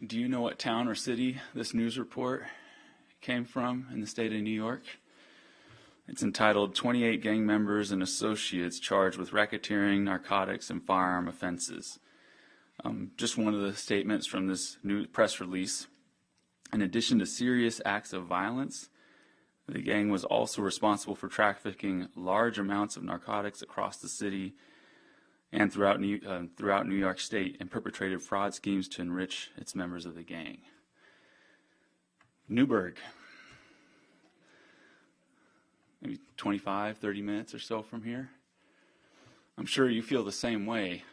Do you know what town or city this news report came from in the state of New York? It's entitled 28 Gang Members and Associates Charged with Racketeering, Narcotics, and Firearm Offenses. Just one of the statements from this new press release. In addition to serious acts of violence, the gang was also responsible for trafficking large amounts of narcotics across the city and throughout New York State, and perpetrated fraud schemes to enrich its members of the gang. Newburgh, maybe 25, 30 minutes or so from here. I'm sure you feel the same way.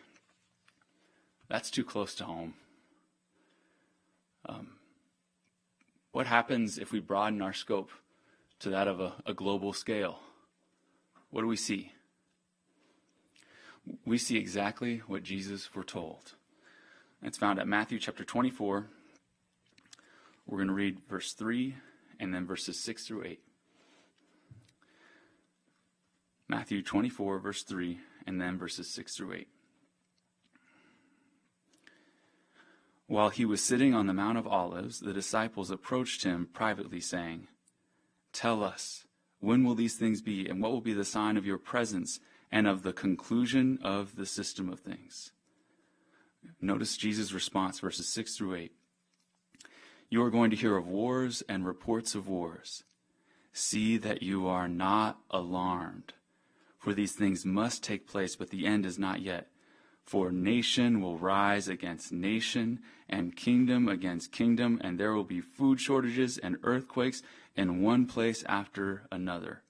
That's too close to home. What happens if we broaden our scope to that of a global scale? What do we see? We see exactly what Jesus foretold. It's found at Matthew chapter 24. We're going to read verse 3 and then verses 6 through 8. Matthew 24, verse 3, and then verses 6 through 8. While he was sitting on the Mount of Olives, the disciples approached him privately, saying, "Tell us, when will these things be, and what will be the sign of your presence and of the conclusion of the system of things?" Notice Jesus' response, verses 6 through 8. "You are going to hear of wars and reports of wars. See that you are not alarmed, for these things must take place, but the end is not yet. For nation will rise against nation, and kingdom against kingdom, and there will be food shortages and earthquakes in one place after another.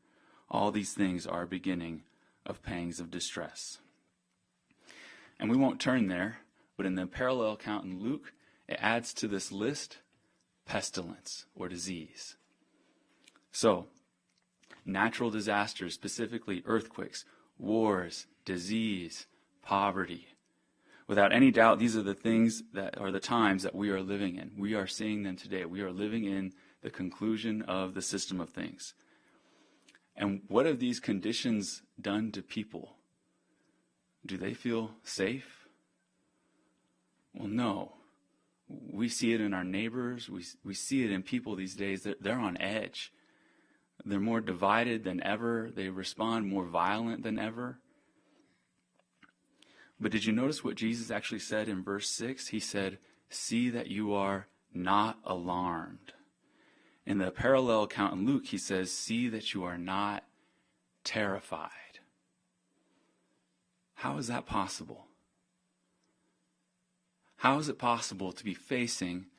All these things are beginning of pangs of distress." And we won't turn there, but in the parallel account in Luke, it adds to this list pestilence or disease. So, natural disasters, specifically earthquakes, wars, disease, poverty. Without any doubt, these are the things that are the times that we are living in. We are seeing them today. We are living in the conclusion of the system of things. And what have these conditions done to people? Do they feel safe? Well, no. We see it in our neighbors. We see it in people these days. They're on edge. They're more divided than ever. They respond more violent than ever. But did you notice what Jesus actually said in verse 6? He said, "See that you are not alarmed." In the parallel account in Luke, he says, "See that you are not terrified." How is that possible? How is it possible to be facing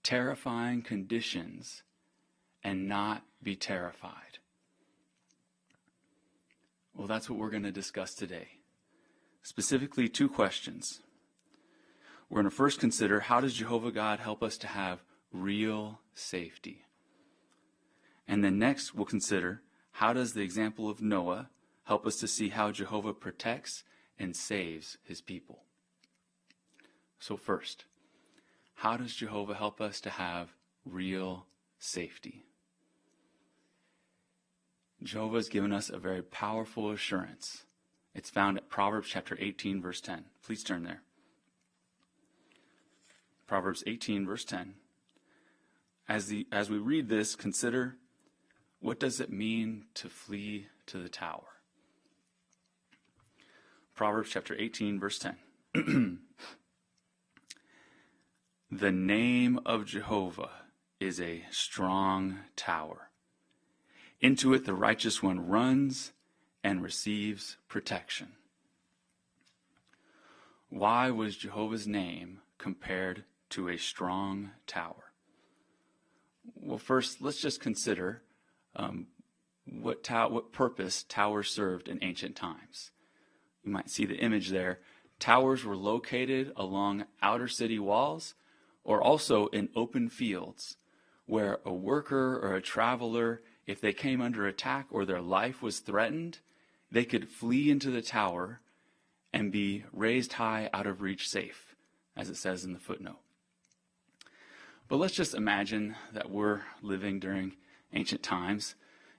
terrifying conditions and not be terrified? Well, that's what we're going to discuss today. Specifically, two questions. We're going to first consider, how does Jehovah God help us to have real safety? And then next, we'll consider, how does the example of Noah help us to see how Jehovah protects and saves his people? So first, how does Jehovah help us to have real safety? Jehovah has given us a very powerful assurance. It's found at Proverbs chapter 18, verse 10. Please turn there. Proverbs 18, verse 10. As we read this, consider, what does it mean to flee to the tower? Proverbs chapter 18, verse 10. "The name of Jehovah is a strong tower. Into it the righteous one runs and receives protection." Why was Jehovah's name compared to a strong tower? Well, first, let's just consider what purpose towers served in ancient times. You might see the image there. Towers were located along outer city walls or also in open fields where a worker or a traveler, if they came under attack or their life was threatened, they could flee into the tower and be raised high out of reach safe, as it says in the footnote. But let's just imagine that we're living during ancient times.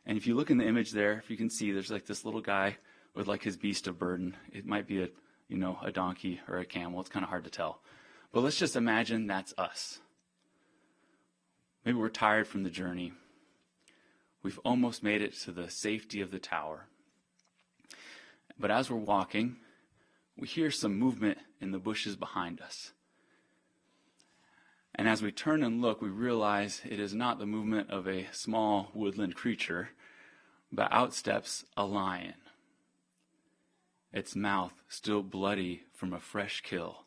And if you look in the image there, if you can see, there's like this little guy with like his beast of burden. It might be a donkey or a camel. It's kind of hard to tell. But let's just imagine that's us. Maybe we're tired from the journey. We've almost made it to the safety of the tower. But as we're walking, we hear some movement in the bushes behind us. And as we turn and look, we realize it is not the movement of a small woodland creature, but out steps a lion, its mouth still bloody from a fresh kill.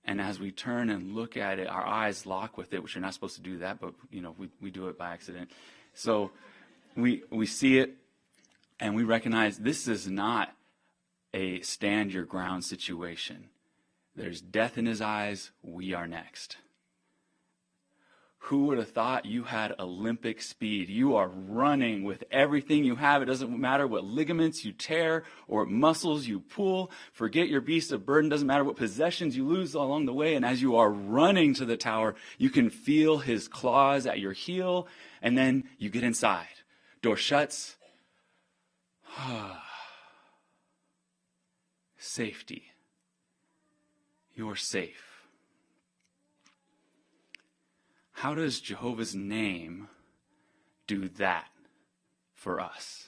And as we turn and look at it, our eyes lock with it, which you're not supposed to do that, but we do it by accident. So we see it, and we recognize this is not a stand your ground situation. There's death in his eyes. We are next. Who would have thought you had Olympic speed? You are running with everything you have. It doesn't matter what ligaments you tear or what muscles you pull. Forget your beast of burden. Doesn't matter what possessions you lose along the way. And as you are running to the tower, you can feel his claws at your heel. And then you get inside. Door shuts. Safety. You're safe. How does Jehovah's name do that for us?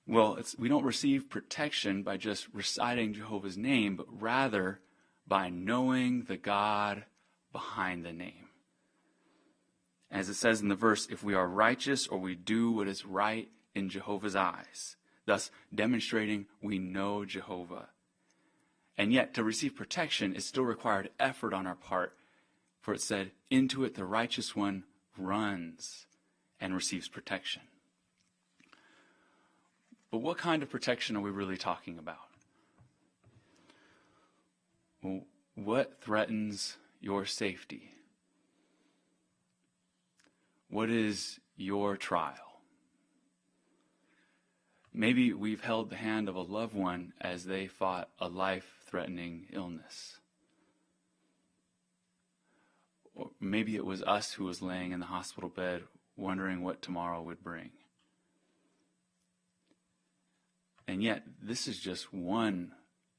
Well, we don't receive protection by just reciting Jehovah's name, but rather by knowing the God behind the name. As it says in the verse, if we are righteous or we do what is right in Jehovah's eyes, thus demonstrating we know Jehovah. And yet, to receive protection, it still required effort on our part. For it said, into it the righteous one runs and receives protection. But what kind of protection are we really talking about? Well, what threatens your safety? What is your trial? Maybe we've held the hand of a loved one as they fought a life-threatening illness. Or maybe it was us who was laying in the hospital bed wondering what tomorrow would bring. And yet, this is just one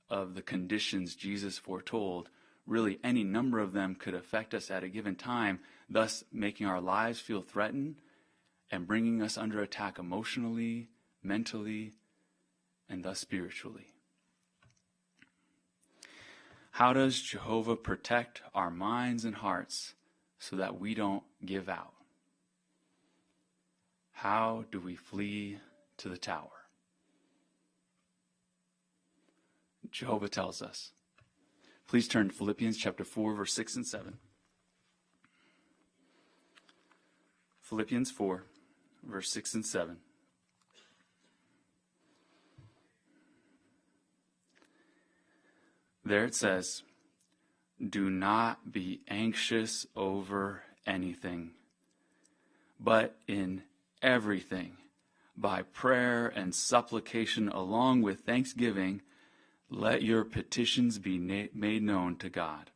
of the conditions Jesus foretold. Really, any number of them could affect us at a given time, thus making our lives feel threatened and bringing us under attack emotionally, mentally, and thus spiritually. How does Jehovah protect our minds and hearts so that we don't give out? How do we flee to the tower? Jehovah tells us. Please turn to Philippians chapter 4, verse 6 and 7. Philippians 4, verse 6 and 7. There it says, do not be anxious over anything, but in everything, by prayer and supplication along with thanksgiving, let your petitions be made known to God.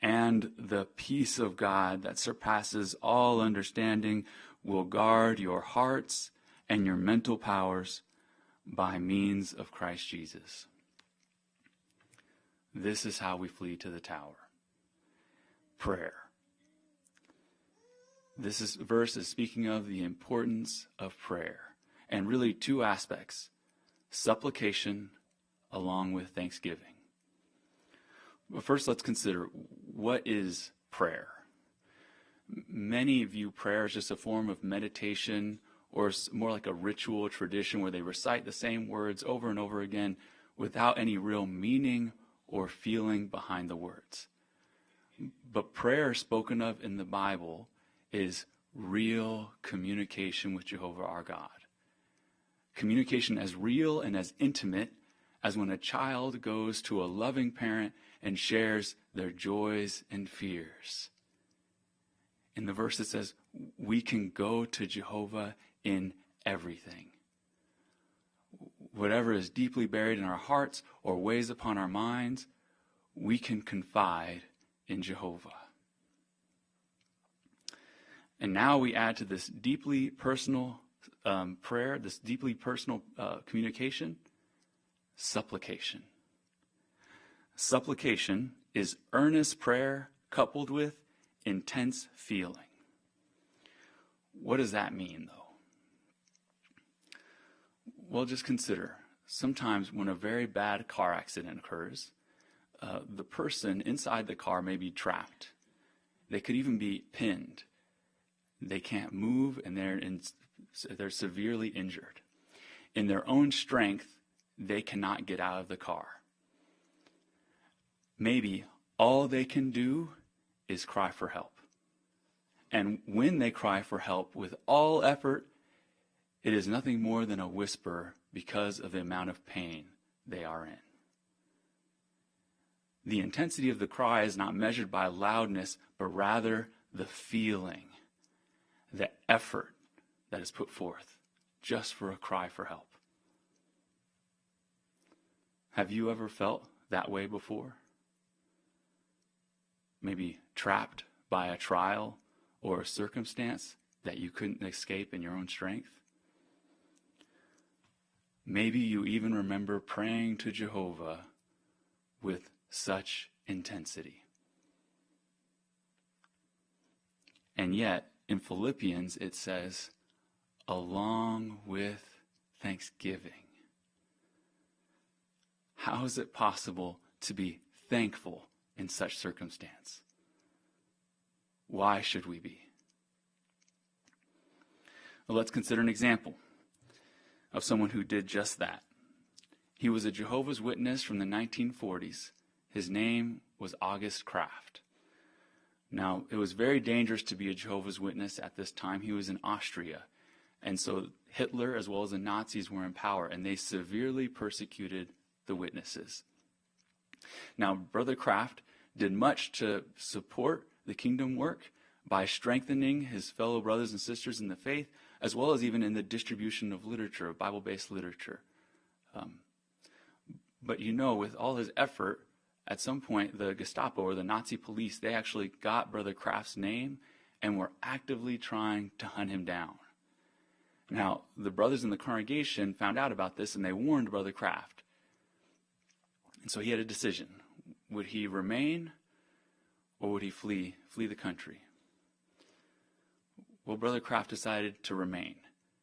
And the peace of God that surpasses all understanding will guard your hearts and your mental powers by means of Christ Jesus. This is how we flee to the tower. Prayer. This verse is speaking of the importance of prayer. And really two aspects. Supplication along with thanksgiving. But first let's consider, what is prayer? Many view prayer as just a form of meditation or more like a ritual tradition where they recite the same words over and over again without any real meaning or feeling behind the words. But prayer spoken of in the Bible is real communication with Jehovah our God. Communication as real and as intimate as when a child goes to a loving parent and shares their joys and fears. In the verse it says, we can go to Jehovah in everything. Whatever is deeply buried in our hearts or weighs upon our minds, we can confide in Jehovah. And now we add to this deeply personal prayer, this deeply personal communication, supplication. Supplication is earnest prayer coupled with intense feeling. What does that mean, though? Well, just consider, sometimes when a very bad car accident occurs, the person inside the car may be trapped. They could even be pinned. They can't move, and they're severely injured. In their own strength, they cannot get out of the car. Maybe all they can do is cry for help. And when they cry for help with all effort, it is nothing more than a whisper because of the amount of pain they are in. The intensity of the cry is not measured by loudness, but rather the feeling, the effort that is put forth just for a cry for help. Have you ever felt that way before? Maybe trapped by a trial or a circumstance that you couldn't escape in your own strength? Maybe you even remember praying to Jehovah with such intensity. And yet, in Philippians, it says, along with thanksgiving. How is it possible to be thankful in such circumstance? Why should we be? Well, let's consider an example of someone who did just that. He was a Jehovah's Witness from the 1940s. His name was August Kraft. Now, it was very dangerous to be a Jehovah's Witness at this time. He was in Austria. And so Hitler, as well as the Nazis, were in power, and they severely persecuted the witnesses. Now, Brother Kraft did much to support the kingdom work by strengthening his fellow brothers and sisters in the faith, as well as even in the distribution of literature, of Bible-based literature. But with all his effort, at some point, the Gestapo or the Nazi police, they actually got Brother Kraft's name and were actively trying to hunt him down. Now, the brothers in the congregation found out about this, and they warned Brother Kraft. And so he had a decision. Would he remain, or would he flee the country? Well, Brother Kraft decided to remain.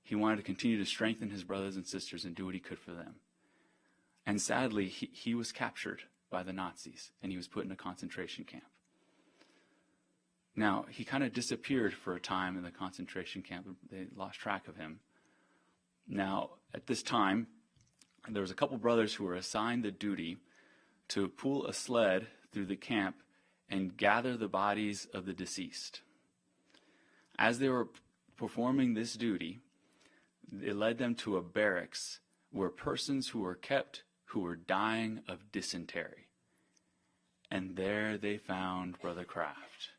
He wanted to continue to strengthen his brothers and sisters and do what he could for them. And sadly, he was captured by the Nazis, and he was put in a concentration camp. Now, he kind of disappeared for a time in the concentration camp. They lost track of him. Now, at this time, there was a couple brothers who were assigned the duty to pull a sled through the camp and gather the bodies of the deceased. As they were performing this duty, it led them to a barracks where persons who were kept who were dying of dysentery. And there they found Brother Kraft.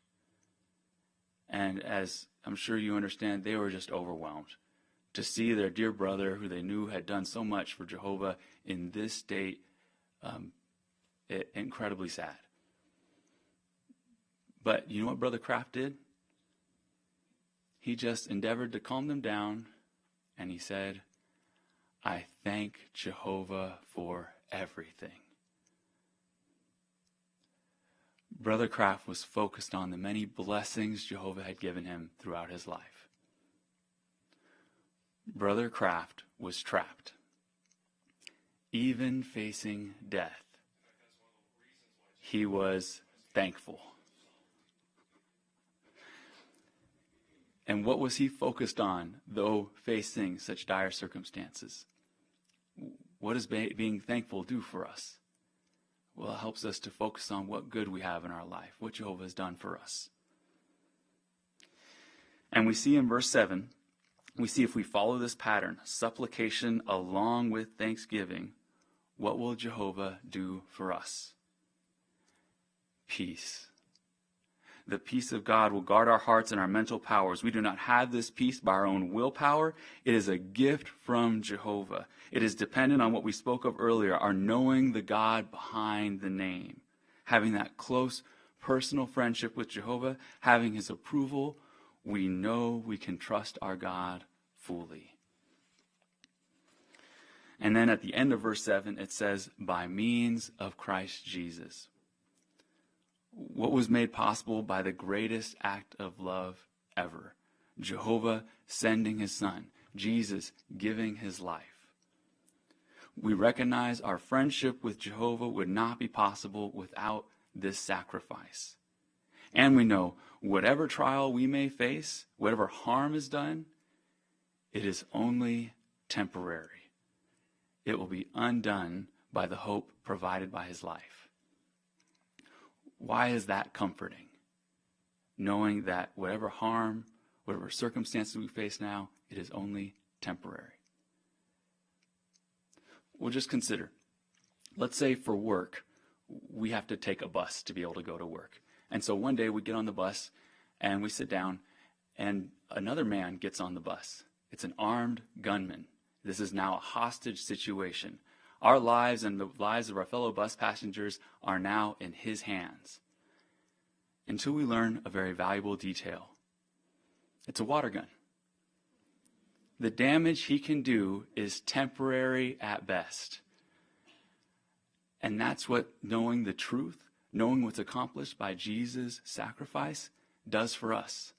And as I'm sure you understand, they were just overwhelmed to see their dear brother, who they knew had done so much for Jehovah, in this state. Incredibly sad. But you know what Brother Kraft did? He just endeavored to calm them down, and he said, I thank Jehovah for everything. Brother Kraft was focused on the many blessings Jehovah had given him throughout his life. Brother Kraft was trapped, even facing death. He was thankful. And what was he focused on, though facing such dire circumstances? What does being thankful do for us? Well, it helps us to focus on what good we have in our life, what Jehovah has done for us. And we see in verse 7, we see if we follow this pattern, supplication along with thanksgiving, what will Jehovah do for us? Peace. The peace of God will guard our hearts and our mental powers. We do not have this peace by our own willpower. It is a gift from Jehovah. It is dependent on what we spoke of earlier, our knowing the God behind the name, having that close personal friendship with Jehovah, having his approval. We know we can trust our God fully. And then at the end of verse 7, it says, by means of Christ Jesus. what was made possible by the greatest act of love ever. Jehovah sending his son, Jesus giving his life. We recognize our friendship with Jehovah would not be possible without this sacrifice. And we know whatever trial we may face, whatever harm is done, it is only temporary. It will be undone by the hope provided by his life. Why is that comforting? Knowing that whatever harm, whatever circumstances we face now, it is only temporary. Well, just consider, let's say for work, we have to take a bus to be able to go to work. And so one day we get on the bus and we sit down and another man gets on the bus. It's an armed gunman. This is now a hostage situation. Our lives and the lives of our fellow bus passengers are now in his hands. Until we learn a very valuable detail. It's a water gun. The damage he can do is temporary at best. And that's what knowing the truth, knowing what's accomplished by Jesus' sacrifice, does for us.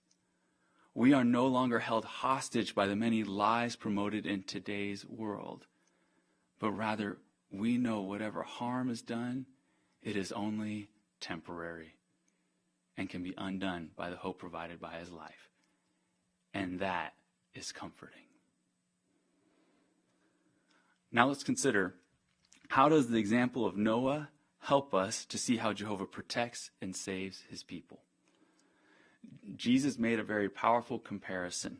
We are no longer held hostage by the many lies promoted in today's world, but rather we know whatever harm is done, it is only temporary and can be undone by the hope provided by his life. And that is comforting. Now let's consider, how does the example of Noah help us to see how Jehovah protects and saves his people? Jesus made a very powerful comparison.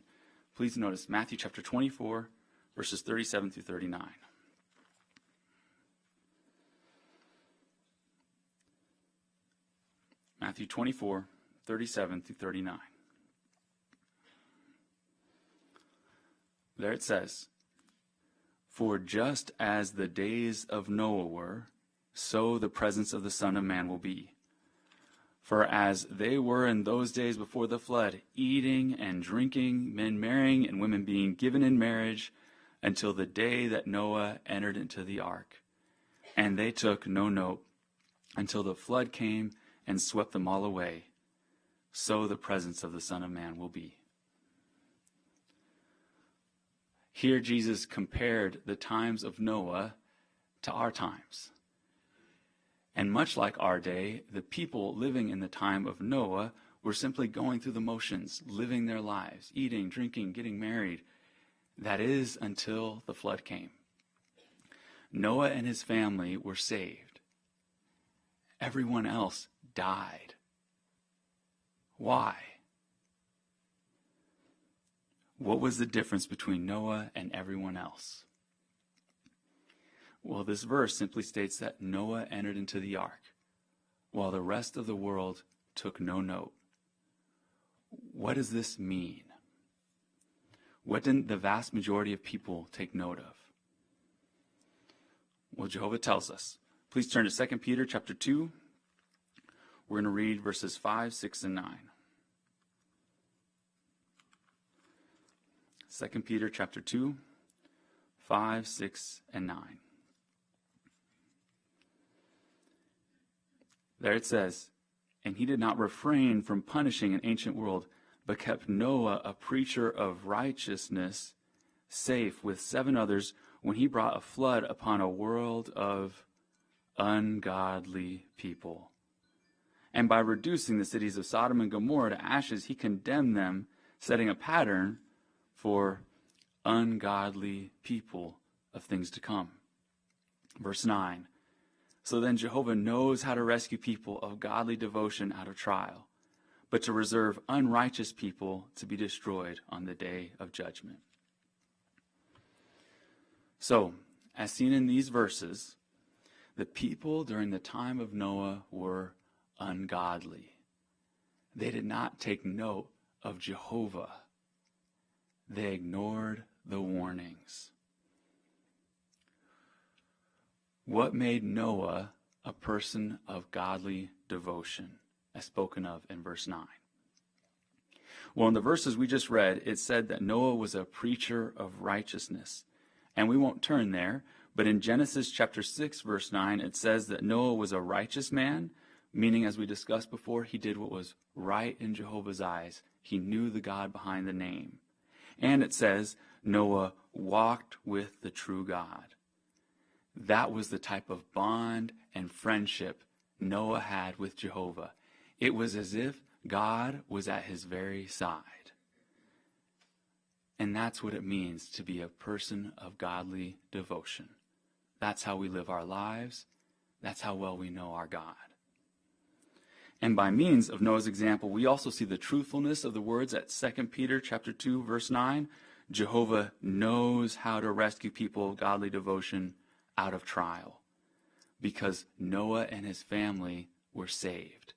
Please notice Matthew chapter 24, verses 37 through 39. Matthew 24, 37 through 39. There it says, "For just as the days of Noah were, so the presence of the Son of Man will be. For as they were in those days before the flood, eating and drinking, men marrying and women being given in marriage, until the day that Noah entered into the ark. And they took no note until the flood came and swept them all away. So the presence of the Son of Man will be." Here Jesus compared the times of Noah to our times. And much like our day, the people living in the time of Noah were simply going through the motions, living their lives, eating, drinking, getting married. That is until the flood came. Noah and his family were saved. Everyone else died. Why? What was the difference between Noah and everyone else? Well, this verse simply states that Noah entered into the ark, while the rest of the world took no note. What does this mean? What didn't the vast majority of people take note of? Well, Jehovah tells us. Please turn to 2 Peter chapter 2. We're going to read verses 5, 6, and 9. 2 Peter chapter 2, 5, 6, and 9. There it says, "And he did not refrain from punishing an ancient world, but kept Noah, a preacher of righteousness, safe with 7 others when he brought a flood upon a world of ungodly people. And by reducing the cities of Sodom and Gomorrah to ashes, he condemned them, setting a pattern for ungodly people of things to come." Verse 9. "So then Jehovah knows how to rescue people of godly devotion out of trial, but to reserve unrighteous people to be destroyed on the day of judgment." So, as seen in these verses, the people during the time of Noah were ungodly. They did not take note of Jehovah. They ignored the warnings. What made Noah a person of godly devotion, as spoken of in verse 9? Well, in the verses we just read, it said that Noah was a preacher of righteousness. And we won't turn there, but in Genesis chapter 6, verse 9, it says that Noah was a righteous man, meaning, as we discussed before, he did what was right in Jehovah's eyes. He knew the God behind the name. And it says Noah walked with the true God. That was the type of bond and friendship Noah had with Jehovah. It was as if God was at his very side. And that's what it means to be a person of godly devotion. That's how we live our lives. That's how well we know our God. And by means of Noah's example, we also see the truthfulness of the words at 2 Peter chapter 2, verse 9. Jehovah knows how to rescue people of godly devotion out of trial, because Noah and his family were saved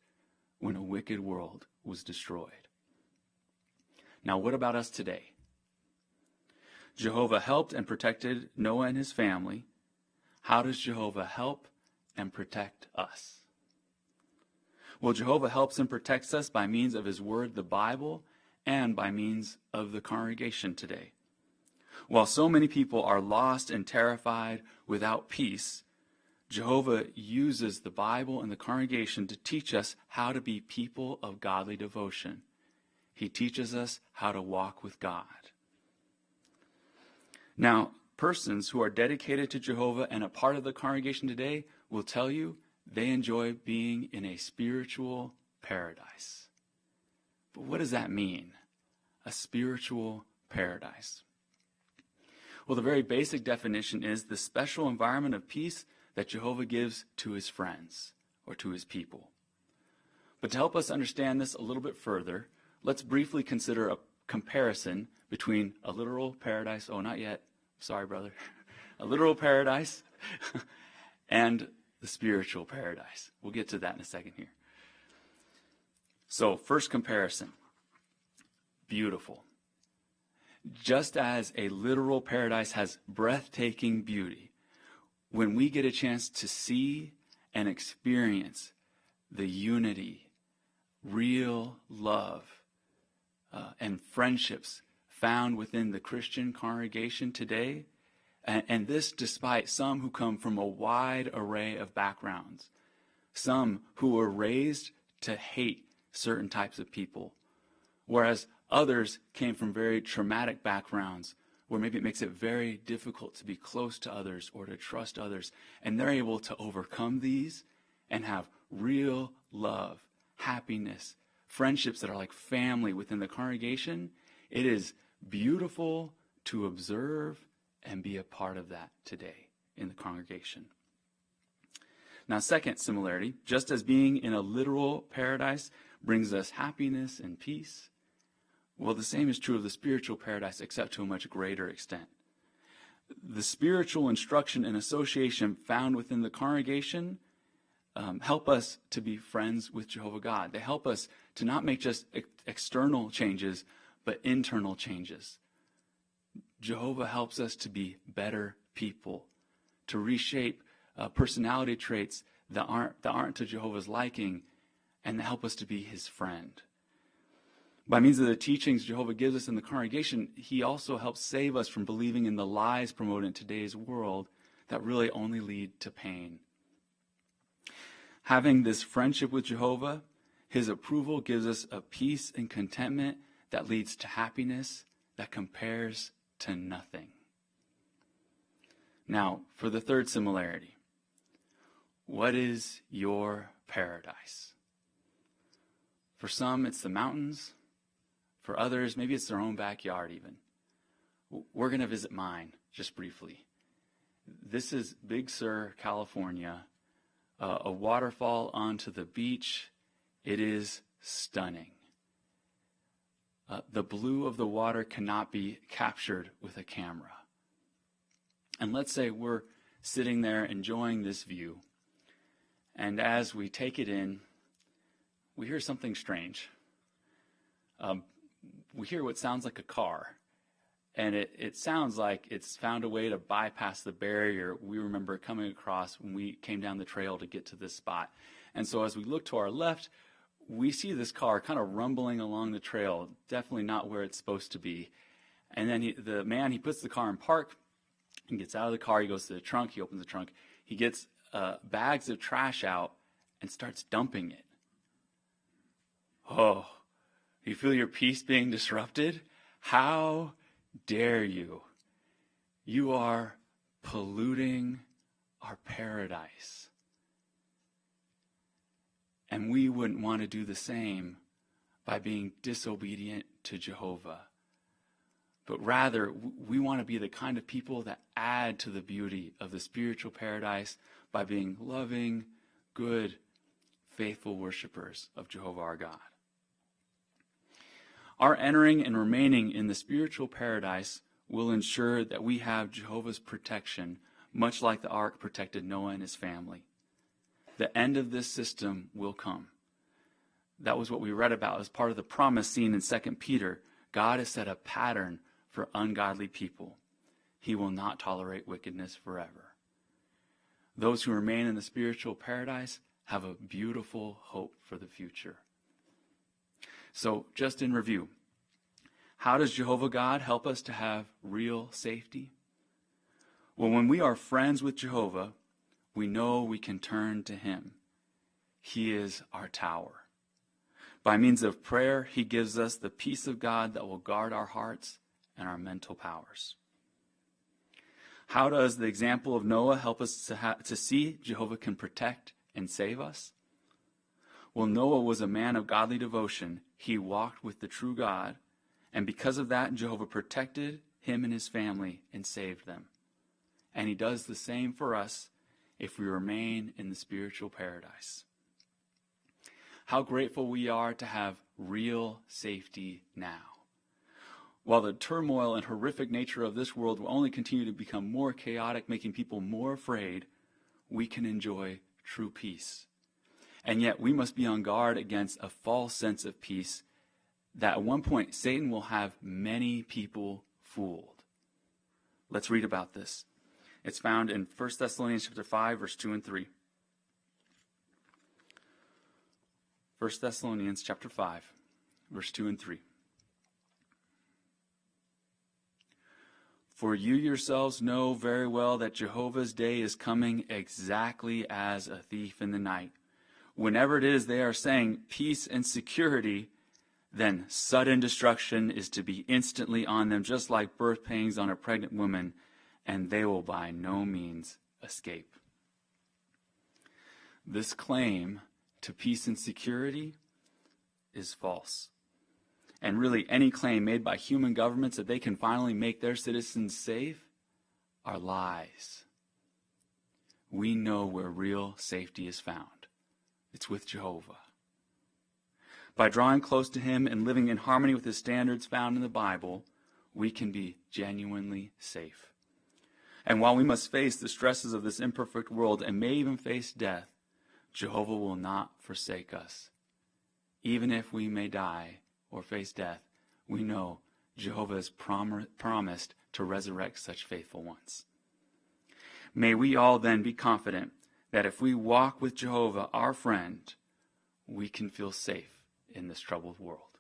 when a wicked world was destroyed. Now, what about us today? Jehovah helped and protected Noah and his family. How does Jehovah help and protect us? Well, Jehovah helps and protects us by means of his word, the Bible, and by means of the congregation today. While so many people are lost and terrified without peace, Jehovah uses the Bible and the congregation to teach us how to be people of godly devotion. He teaches us how to walk with God. Now, persons who are dedicated to Jehovah and a part of the congregation today will tell you they enjoy being in a spiritual paradise. But what does that mean? A spiritual paradise. Well, the very basic definition is the special environment of peace that Jehovah gives to his friends or to his people. But to help us understand this a little bit further, let's briefly consider a comparison between a literal paradise, oh, not yet, sorry, brother, a literal paradise and the spiritual paradise. We'll get to that in a second here. So, first comparison, beautiful. Just as a literal paradise has breathtaking beauty, when we get a chance to see and experience the unity, real love, and friendships found within the Christian congregation today, and this despite some who come from a wide array of backgrounds, some who were raised to hate certain types of people, whereas others came from very traumatic backgrounds where maybe it makes it very difficult to be close to others or to trust others, and they're able to overcome these and have real love, happiness, friendships that are like family within the congregation. It is beautiful to observe and be a part of that today in the congregation. Now, second similarity, just as being in a literal paradise brings us happiness and peace, well, the same is true of the spiritual paradise, except to a much greater extent. The spiritual instruction and association found within the congregation help us to be friends with Jehovah God. They help us to not make just external changes, but internal changes. Jehovah helps us to be better people, to reshape personality traits that aren't to Jehovah's liking, and help us to be his friend. By means of the teachings Jehovah gives us in the congregation, he also helps save us from believing in the lies promoted in today's world that really only lead to pain. Having this friendship with Jehovah, his approval gives us a peace and contentment that leads to happiness that compares to nothing. Now, for the third similarity, what is your paradise? For some, it's the mountains. For others, maybe it's their own backyard even. We're going to visit mine just briefly. This is Big Sur, California, a waterfall onto the beach. It is stunning. The blue of the water cannot be captured with a camera. And let's say we're sitting there enjoying this view, and as we take it in, we hear something strange. We hear what sounds like a car, and it sounds like it's found a way to bypass the barrier we remember coming across when we came down the trail to get to this spot. And so as we look to our left, we see this car kind of rumbling along the trail, definitely not where it's supposed to be. And then the man puts the car in park and gets out of the car. He goes to the trunk. He opens the trunk. He gets bags of trash out, and starts dumping it. Oh, you feel your peace being disrupted? How dare you? You are polluting our paradise. And we wouldn't want to do the same by being disobedient to Jehovah. But rather, we want to be the kind of people that add to the beauty of the spiritual paradise by being loving, good, faithful worshipers of Jehovah our God. Our entering and remaining in the spiritual paradise will ensure that we have Jehovah's protection, much like the ark protected Noah and his family. The end of this system will come. That was what we read about as part of the promise seen in 2 Peter. God has set a pattern for ungodly people. He will not tolerate wickedness forever. Those who remain in the spiritual paradise have a beautiful hope for the future. So, just in review, how does Jehovah God help us to have real safety? Well, when we are friends with Jehovah, we know we can turn to him. He is our tower. By means of prayer, he gives us the peace of God that will guard our hearts and our mental powers. How does the example of Noah help us to see Jehovah can protect and save us? Well, Noah was a man of godly devotion. He walked with the true God, and because of that, Jehovah protected him and his family and saved them. And he does the same for us if we remain in the spiritual paradise. How grateful we are to have real safety now. While the turmoil and horrific nature of this world will only continue to become more chaotic, making people more afraid, we can enjoy true peace. And yet we must be on guard against a false sense of peace that at one point Satan will have many people fooled. Let's read about this. It's found in 1 Thessalonians chapter 5, verse 2 and 3. 1 Thessalonians chapter 5, verse 2 and 3. For you yourselves know very well that Jehovah's day is coming exactly as a thief in the night. Whenever it is they are saying peace and security, then sudden destruction is to be instantly on them, just like birth pangs on a pregnant woman, and they will by no means escape. This claim to peace and security is false. And really, any claim made by human governments that they can finally make their citizens safe are lies. We know where real safety is found. It's with Jehovah. By drawing close to him and living in harmony with his standards found in the Bible, we can be genuinely safe. And while we must face the stresses of this imperfect world and may even face death, Jehovah will not forsake us. Even if we may die or face death, we know Jehovah has promised to resurrect such faithful ones. May we all then be confident that if we walk with Jehovah, our friend, we can feel safe in this troubled world.